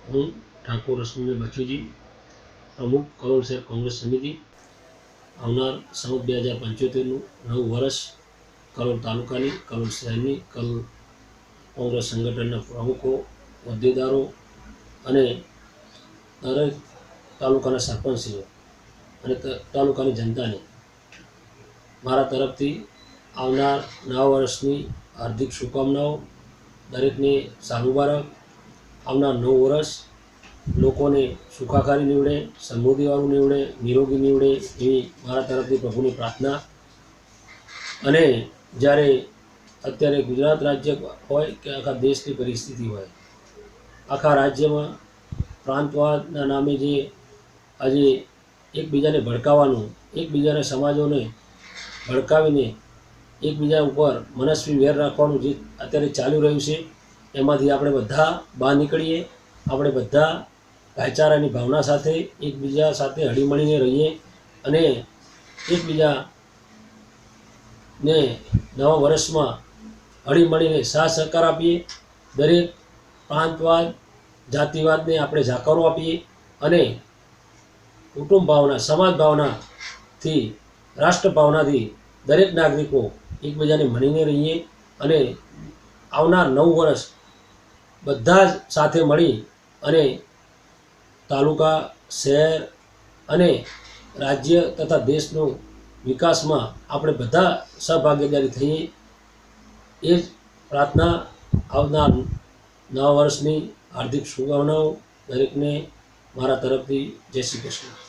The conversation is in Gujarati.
હું ઠાકોર રશ્મિ બચુજી, પ્રમુખ કલોલ શહેર કોંગ્રેસ સમિતિ, આવનાર સંવત 2075નું નવું વર્ષ કલોલ તાલુકાની, કલોલ શહેરની, કલોલ કોંગ્રેસ સંગઠનના પ્રમુખો, હોદ્દેદારો અને દરેક તાલુકાના સરપંચીઓ અને તાલુકાની જનતાને મારા તરફથી આવનાર નવા વર્ષની હાર્દિક શુભકામનાઓ। દરેકને સાલ મુબારક। આવનાર નવું વર્ષ લોકોને સુખાકારી નીવડે, સમૃદ્ધિવાળું નીવડે, નિરોગી નીવડે એવી મારા તરફથી પ્રભુની પ્રાર્થના। અને જ્યારે અત્યારે ગુજરાત રાજ્ય હોય કે આખા દેશની પરિસ્થિતિ હોય, આખા રાજ્યમાં પ્રાંતવાદના નામે જે આજે એકબીજાને ભડકાવવાનું, એકબીજાના સમાજોને ભડકાવીને એકબીજા ઉપર મનસ્વી વેર રાખવાનું જે અત્યારે ચાલી રહ્યું છે, એમાંથી આપણે બધા બહાર નીકળીએ। આપણે બધા ભાઈચારાની ભાવના સાથે એકબીજા સાથે હળીમળીને રહીએ અને એકબીજાને નવા વર્ષમાં હળીમળીને સાથ સહકાર આપીએ। દરેક પ્રાંતવાદ, જાતિવાદને આપણે જાકારો આપીએ અને કુટુંબ ભાવના, સમાજ ભાવનાથી, રાષ્ટ્ર ભાવનાથી દરેક નાગરિકો એકબીજાને મળીને રહીએ અને આવનાર નવું વર્ષ બધા જ સાથે મળી અને તાલુકા, શહેર અને રાજ્ય તથા દેશનો વિકાસમાં આપણે બધા સહભાગીદારી થઈએ એ જ પ્રાર્થના। આવનાર નવા વર્ષની હાર્દિક શુભકામનાઓ। દરેકને મારા તરફથી જય શ્રી કૃષ્ણ।